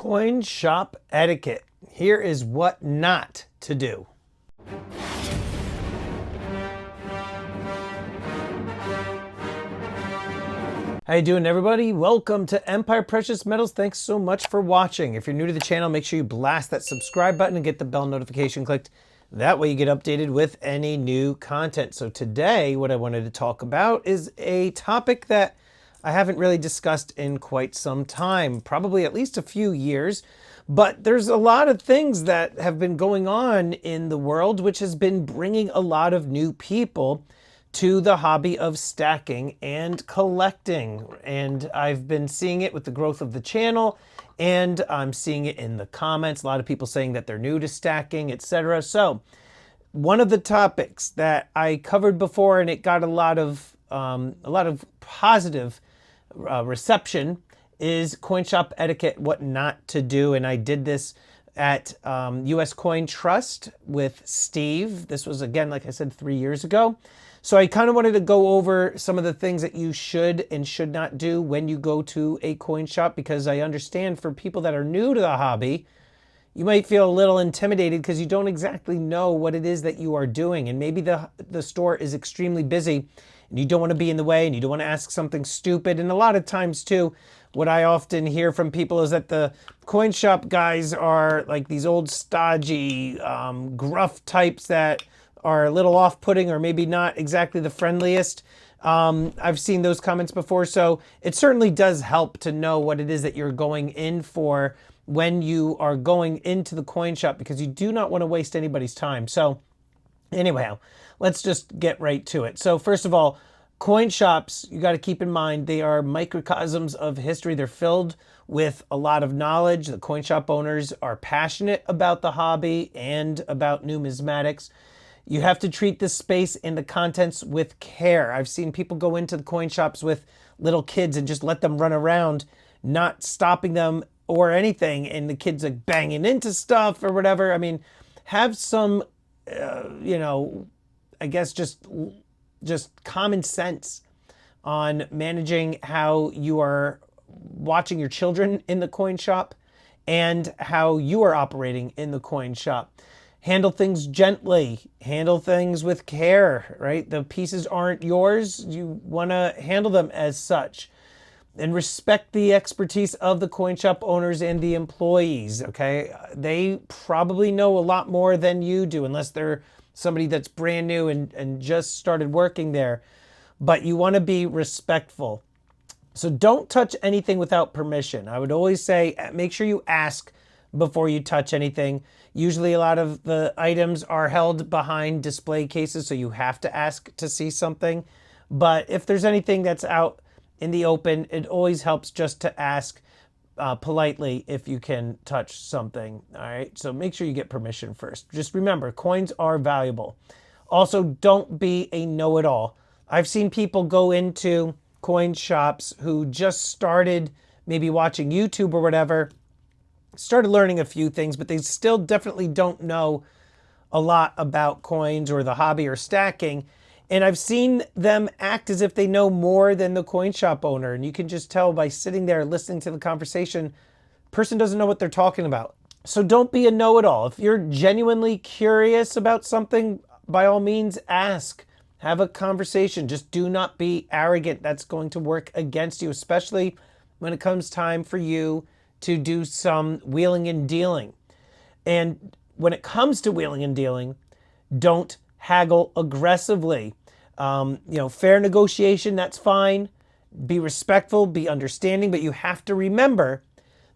Coin shop etiquette. Here is what not to do. How you doing, everybody? Welcome to Empire Precious Metals. Thanks so much for watching. If you're new to the channel, make sure you blast that subscribe button and get the bell notification clicked. That way you get updated with any new content. So today, what I wanted to talk about is a topic that I haven't really discussed in quite some time, probably at least a few years. But there's a lot of things that have been going on in the world, which has been bringing a lot of new people to the hobby of stacking and collecting. And I've been seeing it with the growth of the channel, and I'm seeing it in the comments. A lot of people saying that they're new to stacking, etc. So one of the topics that I covered before, and it got a lot of positive reception, is coin shop etiquette, what not to do. And I did this at US Coin Trust with Steve. This was, again, like I said, 3 years ago. So I kind of wanted to go over some of the things that you should and should not do when you go to a coin shop, because I understand for people that are new to the hobby, you might feel a little intimidated because you don't exactly know what it is that you are doing. And maybe the store is extremely busy and you don't want to be in the way and you don't want to ask something stupid. And a lot of times too, what I often hear from people is that the coin shop guys are like these old stodgy, gruff types that are a little off-putting or maybe not exactly the friendliest. I've seen those comments before. So it certainly does help to know what it is that you're going in for when you are going into the coin shop, because you do not want to waste anybody's time. So anyhow, let's just get right to it. So first of all, coin shops, you got to keep in mind, they are microcosms of history. They're filled with a lot of knowledge. The coin shop owners are passionate about the hobby and about numismatics. You have to treat the space and the contents with care. I've seen people go into the coin shops with little kids and just let them run around, not stopping them or anything, and the kids like banging into stuff or whatever. I mean, have some, I guess just common sense on managing how you are watching your children in the coin shop and how you are operating in the coin shop. Handle things gently, handle things with care, right? The pieces aren't yours. You want to handle them as such. And respect the expertise of the coin shop owners and the employees, okay? They probably know a lot more than you do, unless they're somebody that's brand new and just started working there. But you want to be respectful. So don't touch anything without permission. I would always say, make sure you ask before you touch anything. Usually a lot of the items are held behind display cases, so you have to ask to see something. But if there's anything that's out in the open, it always helps just to ask politely if you can touch something. All right, so make sure you get permission first. Just remember, coins are valuable. Also, don't be a know-it-all. I've seen people go into coin shops who just started maybe watching YouTube or whatever, started learning a few things, but they still definitely don't know a lot about coins or the hobby or stacking. And I've seen them act as if they know more than the coin shop owner. And you can just tell by sitting there listening to the conversation, person doesn't know what they're talking about. So don't be a know-it-all. If you're genuinely curious about something, by all means, ask. Have a conversation. Just do not be arrogant. That's going to work against you, especially when it comes time for you to do some wheeling and dealing. And when it comes to wheeling and dealing, don't haggle aggressively. Fair negotiation, that's fine. Be respectful, be understanding, but you have to remember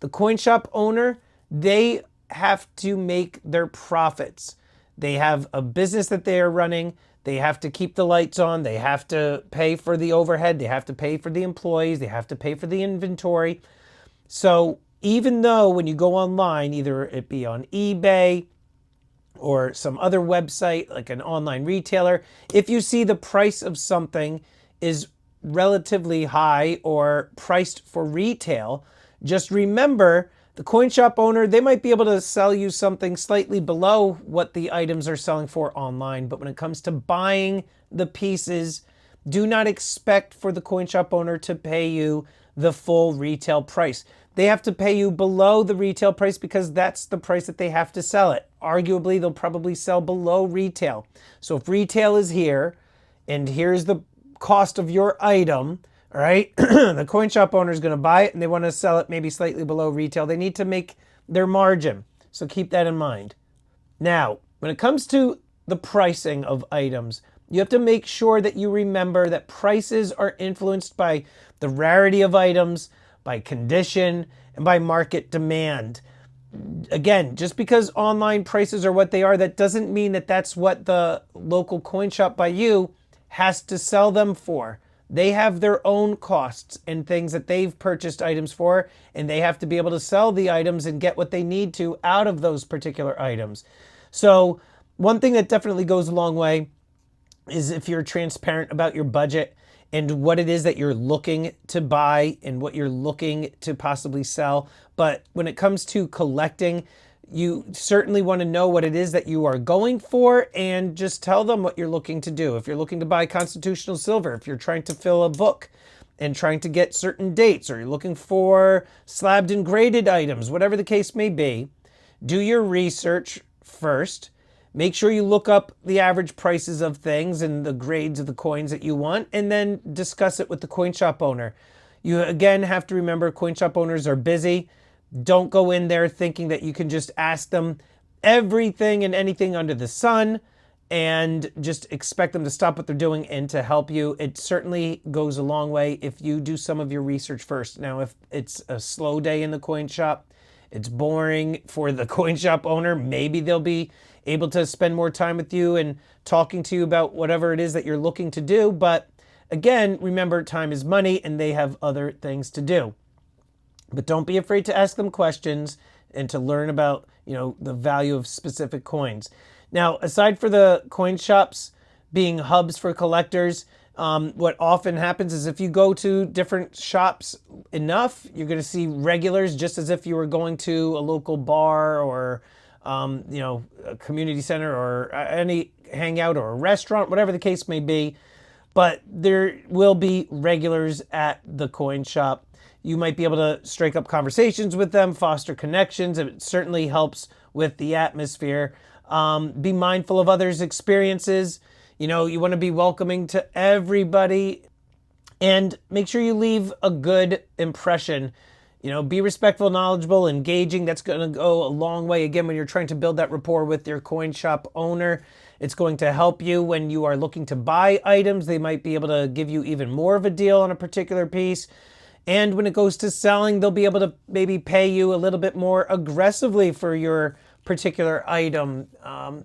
the coin shop owner, they have to make their profits. They have a business that they are running. They have to keep the lights on. They have to pay for the overhead. They have to pay for the employees. They have to pay for the inventory. So even though when you go online, either it be on eBay or some other website like an online retailer, if you see the price of something is relatively high or priced for retail, just remember the coin shop owner, they might be able to sell you something slightly below what the items are selling for online. But when it comes to buying the pieces, do not expect for the coin shop owner to pay you the full retail price. they have to pay you below the retail price because that's the price that they have to sell it. Arguably, they'll probably sell below retail. So if retail is here, and here's the cost of your item, all right, the coin shop owner is going to buy it and they want to sell it maybe slightly below retail. They need to make their margin. So keep that in mind. Now, when it comes to the pricing of items, you have to make sure that you remember that prices are influenced by the rarity of items, by condition, and by market demand. Again, just because online prices are what they are, that doesn't mean that that's what the local coin shop by you has to sell them for. They have their own costs and things that they've purchased items for, and they have to be able to sell the items and get what they need to out of those particular items. So one thing that definitely goes a long way is if you're transparent about your budget and what it is that you're looking to buy and what you're looking to possibly sell. But when it comes to collecting, you certainly want to know what it is that you are going for and just tell them what you're looking to do. If you're looking to buy constitutional silver, if you're trying to fill a book and trying to get certain dates, or you're looking for slabbed and graded items, whatever the case may be, do your research first. Make sure you look up the average prices of things and the grades of the coins that you want, and then discuss it with the coin shop owner. You again have to remember coin shop owners are busy. Don't go in there thinking that you can just ask them everything and anything under the sun and just expect them to stop what they're doing and to help you. It certainly goes a long way if you do some of your research first. Now, if it's a slow day in the coin shop, it's boring for the coin shop owner, maybe they'll be able to spend more time with you and talking to you about whatever it is that you're looking to do. But again, remember, time is money and they have other things to do. But don't be afraid to ask them questions and to learn about, the value of specific coins. Now, aside for the coin shops being hubs for collectors, what often happens is if you go to different shops enough, you're going to see regulars, just as if you were going to a local bar or a community center or any hangout or a restaurant, whatever the case may be. But there will be regulars at the coin shop. You might be able to strike up conversations with them, foster connections. It certainly helps with the atmosphere. Be mindful of others' experiences. You want to be welcoming to everybody and make sure you leave a good impression. Be respectful, knowledgeable, engaging. That's going to go a long way. Again, when you're trying to build that rapport with your coin shop owner, it's going to help you when you are looking to buy items. They might be able to give you even more of a deal on a particular piece. And when it goes to selling, they'll be able to maybe pay you a little bit more aggressively for your particular item,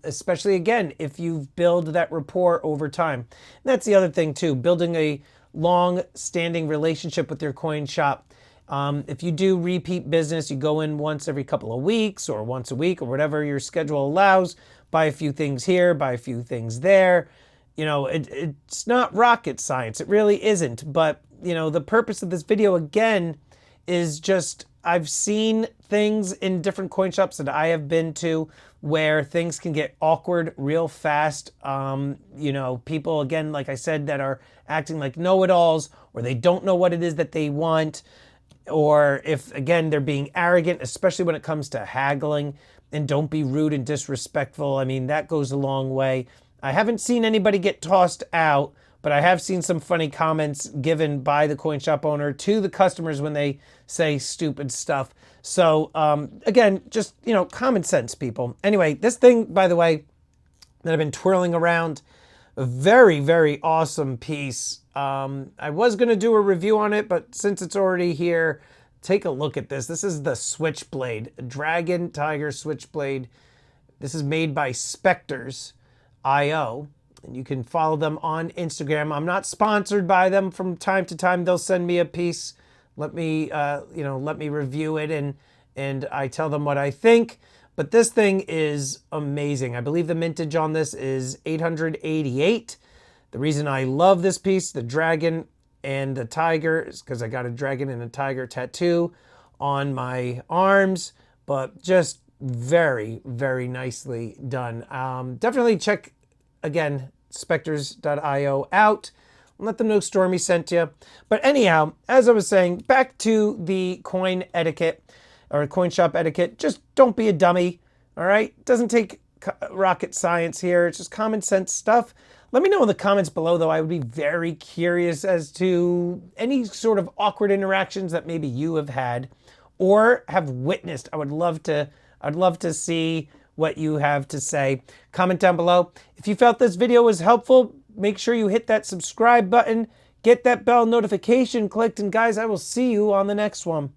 especially, again, if you've built that rapport over time. And that's the other thing, too, building a long-standing relationship with your coin shop. If you do repeat business, you go in once every couple of weeks or once a week or whatever your schedule allows, buy a few things here, buy a few things there. It's not rocket science. It really isn't. But, the purpose of this video, again, is just I've seen things in different coin shops that I have been to where things can get awkward real fast. People, again, like I said, that are acting like know-it-alls, or they don't know what it is that they want. Or if, again, they're being arrogant, especially when it comes to haggling. And don't be rude and disrespectful. I mean, that goes a long way. I haven't seen anybody get tossed out, but I have seen some funny comments given by the coin shop owner to the customers when they say stupid stuff. So, again, just, common sense, people. Anyway, this thing, by the way, that I've been twirling around, a very, very awesome piece. I was going to do a review on it, but since it's already here, take a look at this. This is the Switchblade, a Dragon Tiger Switchblade. This is made by Spectres.io, and you can follow them on Instagram. I'm not sponsored by them. From time to time, they'll send me a piece. Let me review it, and I tell them what I think. But this thing is amazing. I believe the mintage on this is 888. The reason I love this piece, the dragon and the tiger, is because I got a dragon and a tiger tattoo on my arms, but just very, very nicely done. Definitely check, again, Spectres.io out. Let them know Stormy sent you. But anyhow, as I was saying, back to the coin etiquette or coin shop etiquette. Just don't be a dummy, all right? It doesn't take rocket science here. It's just common sense stuff. Let me know in the comments below, though. I would be very curious as to any sort of awkward interactions that maybe you have had or have witnessed. I'd love to see what you have to say. Comment down below. If you felt this video was helpful, make sure you hit that subscribe button, get that bell notification clicked, and guys, I will see you on the next one.